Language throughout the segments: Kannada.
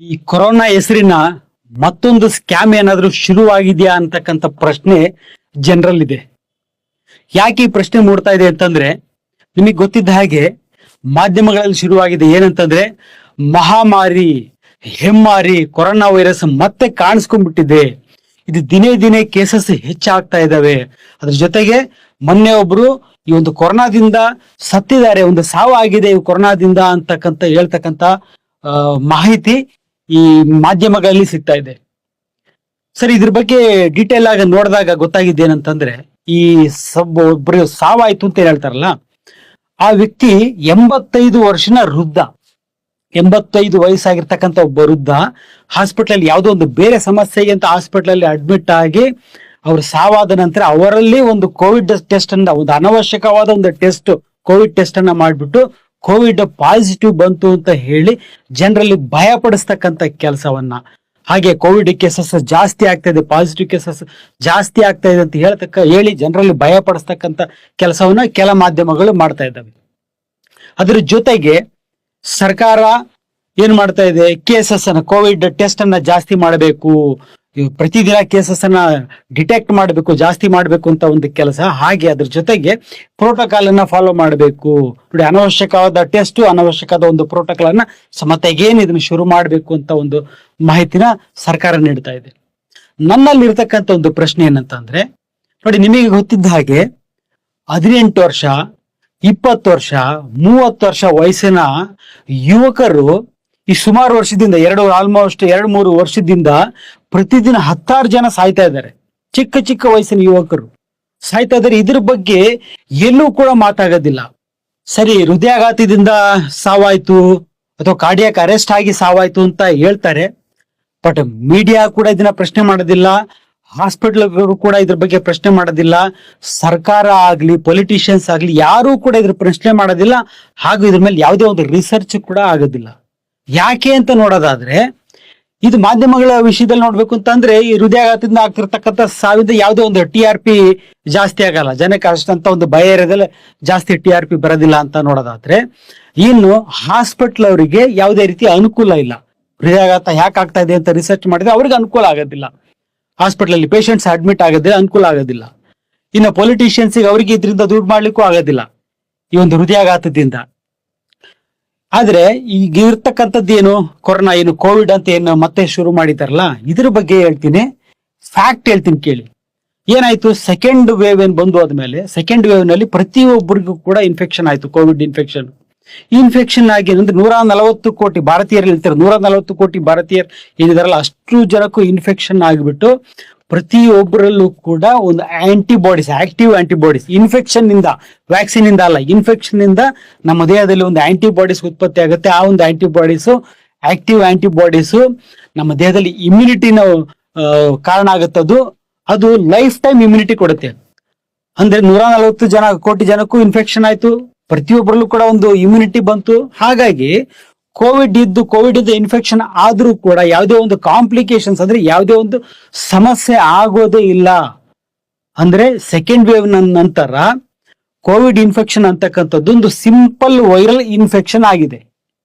ಈ ಕೊರೋನಾ ಹೆಸರಿನ ಮತ್ತೊಂದು ಸ್ಕ್ಯಾಮ್ ಏನಾದ್ರೂ ಶುರುವಾಗಿದೆಯಾ ಅಂತಕ್ಕಂಥ ಪ್ರಶ್ನೆ ಜನರಲ್ಲಿದೆ. ಯಾಕೆ ಈ ಪ್ರಶ್ನೆ ಮೂಡ್ತಾ ಇದೆ ಅಂತಂದ್ರೆ, ನಿಮಗೆ ಗೊತ್ತಿದ್ದ ಹಾಗೆ ಮಾಧ್ಯಮಗಳಲ್ಲಿ ಶುರುವಾಗಿದೆ. ಏನಂತಂದ್ರೆ, ಮಹಾಮಾರಿ ಹೆಮ್ಮಾರಿ ಕೊರೋನಾ ವೈರಸ್ ಮತ್ತೆ ಕಾಣಿಸ್ಕೊಂಡ್ಬಿಟ್ಟಿದೆ. ಇದು ದಿನೇ ದಿನೇ ಕೇಸಸ್ ಹೆಚ್ಚಾಗ್ತಾ ಇದಾವೆ. ಅದ್ರ ಜೊತೆಗೆ ಮೊನ್ನೆ ಒಬ್ರು ಈ ಒಂದು ಕೊರೋನಾದಿಂದ ಸತ್ತಿದ್ದಾರೆ, ಒಂದು ಸಾವು ಆಗಿದೆ ಈ ಕೊರೋನಾದಿಂದ ಅಂತಕ್ಕಂಥ ಹೇಳ್ತಕ್ಕಂಥ ಮಾಹಿತಿ ಈ ಮಾಧ್ಯಮಗಳಲ್ಲಿ ಸಿಗ್ತಾ ಇದೆ. ಸರಿ, ಇದ್ರ ಬಗ್ಗೆ ಡೀಟೇಲ್ ಆಗಿ ನೋಡಿದಾಗ ಗೊತ್ತಾಗಿದ್ದೇನಂತಂದ್ರೆ, ಈ ಒಬ್ರು ಸಾವಾಯ್ತು ಅಂತ ಹೇಳ್ತಾರಲ್ಲ, ಆ ವ್ಯಕ್ತಿ 85 ವರ್ಷನ ವೃದ್ಧ, 85 ವಯಸ್ಸಾಗಿರ್ತಕ್ಕಂಥ ಒಬ್ಬ ವೃದ್ಧ ಹಾಸ್ಪಿಟಲ್ ಯಾವುದೋ ಒಂದು ಬೇರೆ ಸಮಸ್ಯೆಗೆ ಅಂತ ಹಾಸ್ಪಿಟಲ್ ಅಡ್ಮಿಟ್ ಆಗಿ ಅವ್ರು ಸಾವಾದ ನಂತರ ಅವರಲ್ಲಿ ಒಂದು ಕೋವಿಡ್ ಟೆಸ್ಟ್ ಅನ್ನ, ಒಂದು ಅನವಶ್ಯಕವಾದ ಒಂದು ಟೆಸ್ಟ್, ಕೋವಿಡ್ ಟೆಸ್ಟ್ ಅನ್ನ ಮಾಡ್ಬಿಟ್ಟು ಕೋವಿಡ್ ಪಾಸಿಟಿವ್ ಬಂತು ಅಂತ ಹೇಳಿ ಜನರಲ್ಲಿ ಭಯ ಪಡಿಸ್ತಕ್ಕಂಥ ಕೆಲಸವನ್ನ, ಹಾಗೆ ಕೋವಿಡ್ ಕೇಸಸ್ ಜಾಸ್ತಿ ಆಗ್ತಾ ಇದೆ, ಪಾಸಿಟಿವ್ ಕೇಸಸ್ ಜಾಸ್ತಿ ಆಗ್ತಾ ಇದೆ ಅಂತ ಹೇಳಿ ಜನರಲ್ಲಿ ಭಯ ಪಡಿಸ್ತಕ್ಕಂಥ ಕೆಲಸವನ್ನ ಕೆಲ ಮಾಧ್ಯಮಗಳು ಮಾಡ್ತಾ ಇದ್ದಾವೆ. ಅದ್ರ ಜೊತೆಗೆ ಸರ್ಕಾರ ಏನ್ ಮಾಡ್ತಾ ಇದೆ, ಕೇಸಸ್ ಅನ್ನ, ಕೋವಿಡ್ ಟೆಸ್ಟ್ ಅನ್ನ ಜಾಸ್ತಿ ಮಾಡಬೇಕು, ಪ್ರತಿದಿನ ಕೇಸಸ್ ಅನ್ನ ಡಿಟೆಕ್ಟ್ ಮಾಡಬೇಕು, ಜಾಸ್ತಿ ಮಾಡಬೇಕು ಅಂತ ಒಂದು ಕೆಲಸ. ಹಾಗೆ ಅದ್ರ ಜೊತೆಗೆ ಪ್ರೋಟೋಕಾಲ್ ಅನ್ನ ಫಾಲೋ ಮಾಡಬೇಕು. ನೋಡಿ, ಅನವಶ್ಯಕವಾದ ಟೆಸ್ಟ್, ಅನವಶ್ಯಕವಾದ ಒಂದು ಪ್ರೋಟೋಕಾಲ್ ಅನ್ನ ಮತ್ತೆ ಏನ್ ಇದನ್ನ ಶುರು ಮಾಡಬೇಕು ಅಂತ ಒಂದು ಮಾಹಿತಿನ ಸರ್ಕಾರ ನೀಡ್ತಾ ಇದೆ. ನನ್ನಲ್ಲಿ ಇರ್ತಕ್ಕಂಥ ಒಂದು ಪ್ರಶ್ನೆ ಏನಂತಂದ್ರೆ, ನೋಡಿ, ನಿಮಗೆ ಗೊತ್ತಿದ್ದ ಹಾಗೆ 18 ವರ್ಷ, 20 ವರ್ಷ, 30 ವರ್ಷ ವಯಸ್ಸಿನ ಯುವಕರು ಈ ಸುಮಾರು ವರ್ಷದಿಂದ, ಆಲ್ಮೋಸ್ಟ್ 2-3 ವರ್ಷದಿಂದ ಪ್ರತಿದಿನ 10 ಜನ ಸಾಯ್ತಾ ಇದ್ದಾರೆ. ಚಿಕ್ಕ ಚಿಕ್ಕ ವಯಸ್ಸಿನ ಯುವಕರು ಸಾಯ್ತಾ ಇದ್ದಾರೆ. ಇದ್ರ ಬಗ್ಗೆ ಎಲ್ಲೂ ಕೂಡ ಮಾತಾಗೋದಿಲ್ಲ. ಸರಿ, ಹೃದಯಾಘಾತದಿಂದ ಸಾವಾಯ್ತು ಅಥವಾ ಕಾರ್ಡಿಯಾಕ್ ಅರೆಸ್ಟ್ ಆಗಿ ಸಾವಾಯ್ತು ಅಂತ ಹೇಳ್ತಾರೆ. ಬಟ್ ಮೀಡಿಯಾ ಕೂಡ ಇದನ್ನ ಪ್ರಶ್ನೆ ಮಾಡೋದಿಲ್ಲ, ಹಾಸ್ಪಿಟಲ್ ಕೂಡ ಇದ್ರ ಬಗ್ಗೆ ಪ್ರಶ್ನೆ ಮಾಡೋದಿಲ್ಲ, ಸರ್ಕಾರ ಆಗ್ಲಿ ಪೊಲಿಟಿಷಿಯನ್ಸ್ ಆಗ್ಲಿ ಯಾರು ಕೂಡ ಇದ್ರ ಪ್ರಶ್ನೆ ಮಾಡೋದಿಲ್ಲ. ಹಾಗೂ ಇದ್ರ ಮೇಲೆ ಯಾವುದೇ ಒಂದು ರಿಸರ್ಚ್ ಕೂಡ ಆಗೋದಿಲ್ಲ. ಯಾಕೆ ಅಂತ ನೋಡೋದಾದ್ರೆ, ಇದು ಮಾಧ್ಯಮಗಳ ವಿಷಯದಲ್ಲಿ ನೋಡ್ಬೇಕು ಅಂತಂದ್ರೆ, ಈ ಹೃದಯಾಘಾತದಿಂದ ಆಗ್ತಿರ್ತಕ್ಕಂಥ ಸಾವಿಂದ ಯಾವುದೇ ಒಂದು TRP ಜಾಸ್ತಿ ಆಗಲ್ಲ, ಜನಕ್ಕೆ ಅಷ್ಟಂತ ಒಂದು ಭಯ ಇರೋದ್ರಲ್ಲಿ ಜಾಸ್ತಿ TRP ಬರೋದಿಲ್ಲ ಅಂತ ನೋಡೋದಾದ್ರೆ, ಇನ್ನು ಹಾಸ್ಪಿಟಲ್ ಅವರಿಗೆ ಯಾವುದೇ ರೀತಿ ಅನುಕೂಲ ಇಲ್ಲ. ಹೃದಯಾಘಾತ ಯಾಕೆ ಆಗ್ತಾ ಇದೆ ಅಂತ ರಿಸರ್ಚ್ ಮಾಡಿದ್ರೆ ಅವ್ರಿಗೆ ಅನುಕೂಲ ಆಗೋದಿಲ್ಲ. ಹಾಸ್ಪಿಟಲ್ ಅಲ್ಲಿ ಪೇಷಂಟ್ಸ್ ಅಡ್ಮಿಟ್ ಆಗೋದಿಲ್ಲ, ಅನುಕೂಲ ಆಗೋದಿಲ್ಲ. ಇನ್ನು ಪೊಲಿಟಿಷಿಯನ್ಸ್ಗೆ ಅವರಿಗೆ ಇದರಿಂದ ದುಡ್ಡು ಮಾಡ್ಲಿಕ್ಕೂ ಆಗೋದಿಲ್ಲ ಈ ಒಂದು ಹೃದಯಾಘಾತದಿಂದ. ಆದ್ರೆ ಈಗ ಇರ್ತಕ್ಕಂಥದ್ದು ಏನು, ಕೊರೋನಾ ಏನು, ಕೋವಿಡ್ ಅಂತ ಏನು ಮತ್ತೆ ಶುರು ಮಾಡಿದಾರಲ್ಲ, ಇದ್ರ ಬಗ್ಗೆ ಹೇಳ್ತೀನಿ, ಫ್ಯಾಕ್ಟ್ ಹೇಳ್ತೀನಿ ಕೇಳಿ. ಏನಾಯ್ತು, ಸೆಕೆಂಡ್ ವೇವ್ ಏನ್ ಬಂದು ಆದ್ಮೇಲೆ, ಸೆಕೆಂಡ್ ವೇವ್ ನಲ್ಲಿ ಪ್ರತಿಯೊಬ್ಬರಿಗೂ ಕೂಡ ಇನ್ಫೆಕ್ಷನ್ ಆಯ್ತು, ಕೋವಿಡ್ ಇನ್ಫೆಕ್ಷನ್. ಇನ್ಫೆಕ್ಷನ್ ಆಗಿ ಅಂದ್ರೆ 140 ಕೋಟಿ ಭಾರತೀಯರು ಹೇಳ್ತಾರೆ, 140 ಕೋಟಿ ಭಾರತೀಯರು ಏನಿದಾರಲ್ಲ ಅಷ್ಟು ಜನಕ್ಕೂ ಇನ್ಫೆಕ್ಷನ್ ಆಗಿಬಿಟ್ಟು ಪ್ರತಿಯೊಬ್ಬರಲ್ಲೂ ಕೂಡ ಒಂದು ಆಂಟಿಬಾಡೀಸ್, ಆಕ್ಟಿವ್ ಆಂಟಿಬಾಡೀಸ್, ಇನ್ಫೆಕ್ಷನ್ ಇಂದ, ವ್ಯಾಕ್ಸಿನ್ ಇಂದ ಅಲ್ಲ, ಇನ್ಫೆಕ್ಷನ್ ಇಂದ ನಮ್ಮ ದೇಹದಲ್ಲಿ ಒಂದು ಆಂಟಿಬಾಡೀಸ್ ಉತ್ಪತ್ತಿ ಆಗುತ್ತೆ. ಆ ಒಂದು ಆಂಟಿಬಾಡೀಸು, ಆಕ್ಟಿವ್ ಆಂಟಿಬಾಡೀಸು ನಮ್ಮ ದೇಹದಲ್ಲಿ ಇಮ್ಯುನಿಟಿನ ಕಾರಣ ಆಗುತ್ತದು. ಅದು ಲೈಫ್ ಟೈಮ್ ಇಮ್ಯುನಿಟಿ ಕೊಡುತ್ತೆ. ಅಂದ್ರೆ 140 ಕೋಟಿ ಜನಕ್ಕೂ ಇನ್ಫೆಕ್ಷನ್ ಆಯ್ತು, ಪ್ರತಿಯೊಬ್ಬರಲ್ಲೂ ಕೂಡ ಒಂದು ಇಮ್ಯುನಿಟಿ ಬಂತು. ಹಾಗಾಗಿ ಕೋವಿಡ್ ಇನ್ಫೆಕ್ಷನ್ ಆದ್ರೂ ಕೂಡ ಯಾವುದೇ ಒಂದು ಕಾಂಪ್ಲಿಕೇಶನ್ಸ್, ಅಂದ್ರೆ ಯಾವುದೇ ಒಂದು ಸಮಸ್ಯೆ ಆಗೋದೇ ಇಲ್ಲ. ಅಂದ್ರೆ ಸೆಕೆಂಡ್ ವೇವ್ ನಂತರ ಕೋವಿಡ್ ಇನ್ಫೆಕ್ಷನ್ ಅಂತಕ್ಕಂಥದ್ದು ಒಂದು ಸಿಂಪಲ್ ವೈರಲ್ ಇನ್ಫೆಕ್ಷನ್ ಆಗಿದೆ.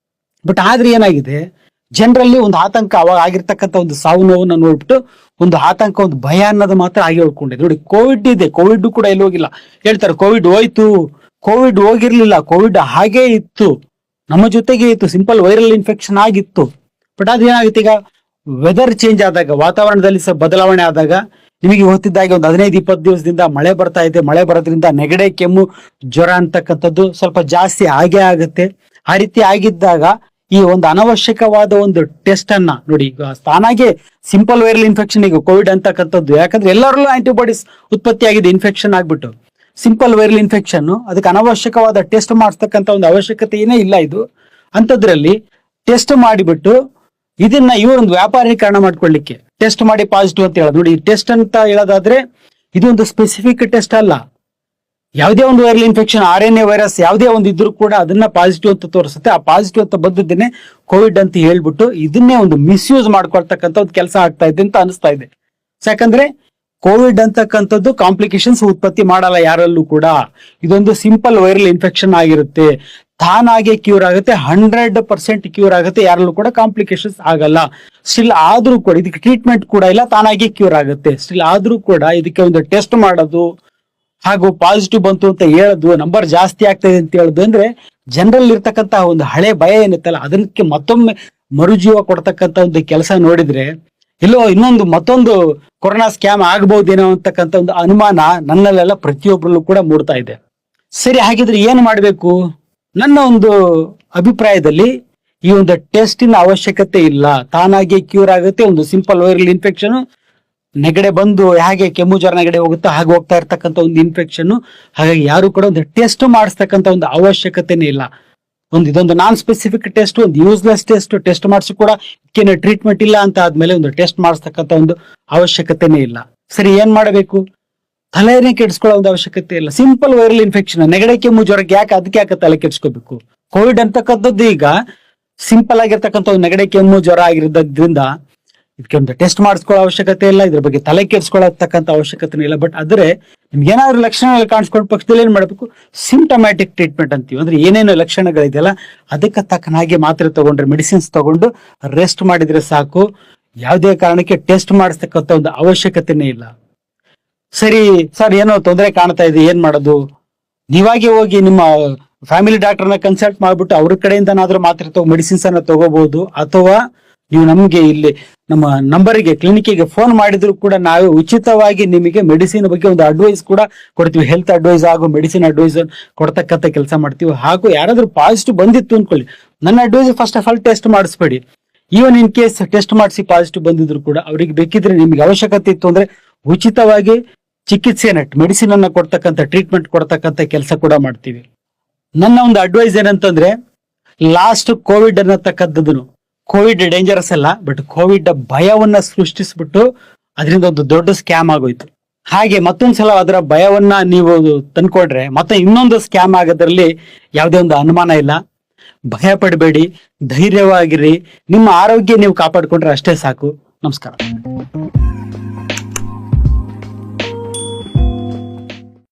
ಬಟ್ ಆದ್ರೆ ಏನಾಗಿದೆ, ಜನರಲ್ಲಿ ಒಂದು ಆತಂಕ, ಅವಾಗ ಆಗಿರ್ತಕ್ಕಂಥ ಒಂದು ಸಾವು ನೋವನ್ನ ನೋಡ್ಬಿಟ್ಟು ಒಂದು ಆತಂಕ, ಒಂದು ಭಯ ಅನ್ನೋದು ಮಾತ್ರ ಆಗಿ ಉಳ್ಕೊಂಡಿದೆ. ನೋಡಿ, ಕೋವಿಡ್ ಇದೆ, ಕೋವಿಡ್ ಕೂಡ ಎಲ್ಲಿ ಹೋಗಿಲ್ಲ. ಹೇಳ್ತಾರೆ ಕೋವಿಡ್ ಹೋಯ್ತು, ಕೋವಿಡ್ ಹೋಗಿರ್ಲಿಲ್ಲ, ಕೋವಿಡ್ ಹಾಗೇ ಇತ್ತು, ನಮ್ಮ ಜೊತೆಗೆ ಇತ್ತು, ಸಿಂಪಲ್ ವೈರಲ್ ಇನ್ಫೆಕ್ಷನ್ ಆಗಿತ್ತು. ಬಟ್ ಅದೇನಾಗುತ್ತೆ, ಈಗ ವೆದರ್ ಚೇಂಜ್ ಆದಾಗ, ವಾತಾವರಣದಲ್ಲಿ ಬದಲಾವಣೆ ಆದಾಗ, ನಿಮಗೆ ಗೊತ್ತಿದ್ದಾಗೆ ಒಂದು 15-20 ದಿವಸದಿಂದ ಮಳೆ ಬರ್ತಾ ಇದೆ. ಮಳೆ ಬರೋದ್ರಿಂದ ನೆಗಡೆ, ಕೆಮ್ಮು, ಜ್ವರ ಅಂತಕ್ಕಂಥದ್ದು ಸ್ವಲ್ಪ ಜಾಸ್ತಿ ಆಗೇ ಆಗುತ್ತೆ. ಆ ರೀತಿ ಆಗಿದ್ದಾಗ ಈ ಒಂದು ಅನವಶ್ಯಕವಾದ ಒಂದು ಟೆಸ್ಟ್ ಅನ್ನ ನೋಡಿ, ಈಗ ತಾನಾಗೆ ಸಿಂಪಲ್ ವೈರಲ್ ಇನ್ಫೆಕ್ಷನ್, ಈಗ ಕೋವಿಡ್ ಅಂತಕ್ಕಂಥದ್ದು, ಯಾಕಂದ್ರೆ ಎಲ್ಲರಲ್ಲೂ ಆಂಟಿಬಾಡೀಸ್ ಉತ್ಪತ್ತಿ ಆಗಿದೆ ಇನ್ಫೆಕ್ಷನ್ ಆಗ್ಬಿಟ್ಟು. ಸಿಂಪಲ್ ವೈರಲ್ ಇನ್ಫೆಕ್ಷನ್, ಅದಕ್ಕೆ ಅನವಶ್ಯಕವಾದ ಟೆಸ್ಟ್ ಮಾಡಿಸ್ತಕ್ಕಂಥ ಒಂದು ಅವಶ್ಯಕತೆ ಏನೇ ಇಲ್ಲ. ಇದು ಅಂಥದ್ರಲ್ಲಿ ಟೆಸ್ಟ್ ಮಾಡಿಬಿಟ್ಟು ಇದನ್ನ ಇವರೊಂದು ವ್ಯಾಪಾರೀಕರಣ ಮಾಡ್ಕೊಳ್ಳಿಕ್ಕೆ ಟೆಸ್ಟ್ ಮಾಡಿ ಪಾಸಿಟಿವ್ ಅಂತ ಹೇಳೋದು. ನೋಡಿ, ಟೆಸ್ಟ್ ಅಂತ ಹೇಳೋದಾದ್ರೆ ಇದೊಂದು ಸ್ಪೆಸಿಫಿಕ್ ಟೆಸ್ಟ್ ಅಲ್ಲ. ಯಾವುದೇ ಒಂದು ವೈರಲ್ ಇನ್ಫೆಕ್ಷನ್, RNA ವೈರಸ್ ಯಾವುದೇ ಒಂದು ಇದ್ರೂ ಕೂಡ ಅದನ್ನ ಪಾಸಿಟಿವ್ ಅಂತ ತೋರಿಸುತ್ತೆ. ಆ ಪಾಸಿಟಿವ್ ಅಂತ ಬಂದದ್ದೇನೆ ಕೋವಿಡ್ ಅಂತ ಹೇಳ್ಬಿಟ್ಟು ಇದನ್ನೇ ಒಂದು ಮಿಸ್ಯೂಸ್ ಮಾಡ್ಕೊಳ್ತಕ್ಕಂಥ ಒಂದು ಕೆಲಸ ಆಗ್ತಾ ಇದೆ ಅಂತ ಅನಿಸ್ತಾ ಇದೆ. ಯಾಕಂದ್ರೆ ಕೋವಿಡ್ ಅಂತಕ್ಕಂಥದ್ದು ಕಾಂಪ್ಲಿಕೇಶನ್ಸ್ ಉತ್ಪತ್ತಿ ಮಾಡಲ್ಲ ಯಾರಲ್ಲೂ ಕೂಡ. ಇದೊಂದು ಸಿಂಪಲ್ ವೈರಲ್ ಇನ್ಫೆಕ್ಷನ್ ಆಗಿರುತ್ತೆ. ತಾನಾಗೆ ಕ್ಯೂರ್ ಆಗುತ್ತೆ, 100% ಕ್ಯೂರ್ ಆಗುತ್ತೆ, ಯಾರಲ್ಲೂ ಕೂಡ ಕಾಂಪ್ಲಿಕೇಶನ್ಸ್ ಆಗಲ್ಲ. ಸ್ಟಿಲ್ ಆದ್ರೂ ಕೂಡ ಇದಕ್ಕೆ ಟ್ರೀಟ್ಮೆಂಟ್ ಕೂಡ ಇಲ್ಲ, ತಾನಾಗೆ ಕ್ಯೂರ್ ಆಗುತ್ತೆ. ಸ್ಟಿಲ್ ಆದ್ರೂ ಕೂಡ ಇದಕ್ಕೆ ಒಂದು ಟೆಸ್ಟ್ ಮಾಡೋದು ಹಾಗೂ ಪಾಸಿಟಿವ್ ಬಂತು ಅಂತ ಹೇಳೋದು, ನಂಬರ್ ಜಾಸ್ತಿ ಆಗ್ತಾ ಇದೆ ಅಂತ ಹೇಳುದು ಅಂದ್ರೆ ಜನರಲ್ ಇರ್ತಕ್ಕಂತ ಒಂದು ಹಳೆ ಭಯ ಏನಿತ್ತಲ್ಲ ಅದಕ್ಕೆ ಮತ್ತೊಮ್ಮೆ ಮರುಜೀವ ಕೊಡ್ತಕ್ಕಂತ ಒಂದು ಕೆಲಸ ನೋಡಿದ್ರೆ ಎಲ್ಲೋ ಮತ್ತೊಂದು ಕೊರೋನಾ ಸ್ಕ್ಯಾಮ್ ಆಗ್ಬಹುದೇನೋ ಅಂತಕ್ಕಂಥ ಒಂದು ಅನುಮಾನ ನನ್ನಲ್ಲೆಲ್ಲ ಪ್ರತಿಯೊಬ್ಬರಲ್ಲೂ ಕೂಡ ಮೂಡ್ತಾ ಇದೆ. ಸರಿ, ಹಾಗಿದ್ರೆ ಏನ್ ಮಾಡ್ಬೇಕು? ನನ್ನ ಒಂದು ಅಭಿಪ್ರಾಯದಲ್ಲಿ ಈ ಒಂದು ಟೆಸ್ಟಿನ ಅವಶ್ಯಕತೆ ಇಲ್ಲ, ತಾನಾಗಿ ಕ್ಯೂರ್ ಆಗುತ್ತೆ. ಒಂದು ಸಿಂಪಲ್ ವೈರಲ್ ಇನ್ಫೆಕ್ಷನ್ ನೆಗಡೆ ಬಂದು ಹೇಗೆ ಕೆಮ್ಮು ಜ್ವರ ನೆಗಡೆ ಹೋಗುತ್ತೋ ಹಾಗೆ ಹೋಗ್ತಾ ಇರ್ತಕ್ಕಂಥ ಒಂದು ಇನ್ಫೆಕ್ಷನ್. ಹಾಗಾಗಿ ಯಾರು ಕೂಡ ಒಂದು ಟೆಸ್ಟ್ ಮಾಡಿಸ್ತಕ್ಕಂಥ ಒಂದು ಅವಶ್ಯಕತೆನೇ ಇಲ್ಲ. ಇದೊಂದು ನಾನ್ ಸ್ಪೆಸಿಫಿಕ್ ಟೆಸ್ಟ್, ಒಂದು ಯೂಸ್ಲೆಸ್ ಟೆಸ್ಟ್ ಮಾಡಿಸಿ ಕೂಡ ಇದಕ್ಕೇನು ಟ್ರೀಟ್ಮೆಂಟ್ ಇಲ್ಲ ಅಂತ ಆದ್ಮೇಲೆ ಒಂದು ಟೆಸ್ಟ್ ಮಾಡಿಸ್ತಕ್ಕಂಥ ಒಂದು ಅವಶ್ಯಕತೆನೇ ಇಲ್ಲ. ಸರಿ, ಏನ್ ಮಾಡಬೇಕು? ತಲೆನೇ ಕೆಡಿಸ್ಕೊಳ್ಳೋ ಒಂದು ಅವಶ್ಯಕತೆ ಇಲ್ಲ. ಸಿಂಪಲ್ ವೈರಲ್ ಇನ್ಫೆಕ್ಷನ್, ನೆಗಡೆ ಕೆಮ್ಮು ಜ್ವರಕ್ಕೆ ಯಾಕೆ ತಲೆ ಕೆಡಿಸ್ಕೋಬೇಕು? ಕೋವಿಡ್ ಅಂತಕ್ಕಂಥದ್ದು ಈಗ ಸಿಂಪಲ್ ಆಗಿರ್ತಕ್ಕಂಥ ಒಂದು ನೆಗಡೆ ಕೆಮ್ಮು ಜ್ವರ ಆಗಿರೋದ್ರಿಂದ ಇದಕ್ಕೆ ಒಂದು ಟೆಸ್ಟ್ ಮಾಡಿಸ್ಕೊಳ್ಳೋ ಅವಶ್ಯಕತೆ ಇಲ್ಲ, ಇದ್ರ ಬಗ್ಗೆ ತಲೆ ಕೆಡಿಸ್ಕೊಳ್ಳತಕ್ಕಂಥ ಅವಶ್ಯಕತೆ ಇಲ್ಲ. ಬಟ್ ಆದ್ರೆ ನಿಮ್ಗೆ ಏನಾದ್ರು ಲಕ್ಷಣಗಳು ಕಾಣಿಸ್ಕೊಂಡ ಪಕ್ಷದಲ್ಲಿ ಏನ್ ಮಾಡ್ಬೇಕು? ಸಿಂಟಮ್ಯಾಟಿಕ್ ಟ್ರೀಟ್ಮೆಂಟ್ ಅಂತೀವಿ. ಅಂದ್ರೆ ಏನೇನು ಲಕ್ಷಣಗಳಿದೆಯಲ್ಲ ಅದಕ್ಕೆ ತಕ್ಕನಾಗಿ ಮಾತ್ರೆ ತಗೊಂಡ್ರೆ, ಮೆಡಿಸಿನ್ಸ್ ತಗೊಂಡು ರೆಸ್ಟ್ ಮಾಡಿದ್ರೆ ಸಾಕು. ಯಾವುದೇ ಕಾರಣಕ್ಕೆ ಟೆಸ್ಟ್ ಮಾಡಿಸ್ತಕ್ಕಂಥ ಒಂದು ಅವಶ್ಯಕತೆನೇ ಇಲ್ಲ. ಸರಿ ಸರ್, ಏನೋ ತೊಂದರೆ ಕಾಣ್ತಾ ಇದೆ, ಏನ್ ಮಾಡೋದು? ನೀವಾಗೆ ಹೋಗಿ ನಿಮ್ಮ ಫ್ಯಾಮಿಲಿ ಡಾಕ್ಟರ್ನ ಕನ್ಸಲ್ಟ್ ಮಾಡ್ಬಿಟ್ಟು ಅವ್ರ ಕಡೆಯಿಂದನಾದ್ರೂ ಮಾತ್ರೆ ಮೆಡಿಸಿನ್ಸ್ ಅನ್ನ ತಗೋಬಹುದು. ಅಥವಾ ನೀವು ನಮ್ಗೆ ಇಲ್ಲಿ ನಮ್ಮ ನಂಬರ್ಗೆ ಕ್ಲಿನಿಕ್ಗೆ ಫೋನ್ ಮಾಡಿದ್ರು ಕೂಡ ನಾವು ಉಚಿತವಾಗಿ ನಿಮಗೆ ಮೆಡಿಸಿನ್ ಬಗ್ಗೆ ಒಂದು ಅಡ್ವೈಸ್ ಕೂಡ ಕೊಡ್ತೀವಿ. ಹೆಲ್ತ್ ಅಡ್ವೈಸ್ ಹಾಗೂ ಮೆಡಿಸಿನ್ ಅಡ್ವೈಸ್ ಕೊಡ್ತಕ್ಕಂಥ ಕೆಲಸ ಮಾಡ್ತೀವಿ. ಹಾಗೂ ಯಾರಾದ್ರೂ ಪಾಸಿಟಿವ್ ಬಂದಿತ್ತು ಅನ್ಕೊಳ್ಳಿ, ನನ್ನ advice first of all test ಮಾಡಿಸ್ಬೇಡಿ. ಈವನ್ ಇನ್ ಕೇಸ್ ಟೆಸ್ಟ್ ಮಾಡಿಸಿ ಪಾಸಿಟಿವ್ ಬಂದಿದ್ರು ಕೂಡ ಅವ್ರಿಗೆ ಬೇಕಿದ್ರೆ ನಿಮ್ಗೆ ಅವಶ್ಯಕತೆ ಇತ್ತು ಅಂದ್ರೆ ಉಚಿತವಾಗಿ ಚಿಕಿತ್ಸೆನ ಮೆಡಿಸಿನ್ ಅನ್ನ ಕೊಡ್ತಕ್ಕಂಥ ಟ್ರೀಟ್ಮೆಂಟ್ ಕೊಡ್ತಕ್ಕಂಥ ಕೆಲಸ ಕೂಡ ಮಾಡ್ತೀವಿ. ನನ್ನ ಒಂದು ಅಡ್ವೈಸ್ ಏನಂತಂದ್ರೆ, ಲಾಸ್ಟ್ ಕೋವಿಡ್ ಅನ್ನತಕ್ಕಂಥದ್ದು, ಕೋವಿಡ್ ಡೇಂಜರಸ್ ಅಲ್ಲ, ಬಟ್ ಕೋವಿಡ್ ಭಯವನ್ನ ಸೃಷ್ಟಿಸ್ಬಿಟ್ಟು ಅದರಿಂದ ಒಂದು ದೊಡ್ಡ ಸ್ಕ್ಯಾಮ್ ಆಗೋಯ್ತು. ಹಾಗೆ ಮತ್ತೊಂದ್ಸಲ ಅದರ ಭಯವನ್ನ ನೀವು ತಂದ್ಕೊಂಡ್ರೆ ಮತ್ತೆ ಇನ್ನೊಂದು ಸ್ಕ್ಯಾಮ್ ಆಗೋದ್ರಲ್ಲಿ ಯಾವುದೇ ಒಂದು ಅನುಮಾನ ಇಲ್ಲ. ಭಯ ಪಡಬೇಡಿ, ಧೈರ್ಯವಾಗಿರಿ, ನಿಮ್ಮ ಆರೋಗ್ಯ ನೀವು ಕಾಪಾಡ್ಕೊಂಡ್ರೆ ಅಷ್ಟೇ ಸಾಕು. ನಮಸ್ಕಾರ.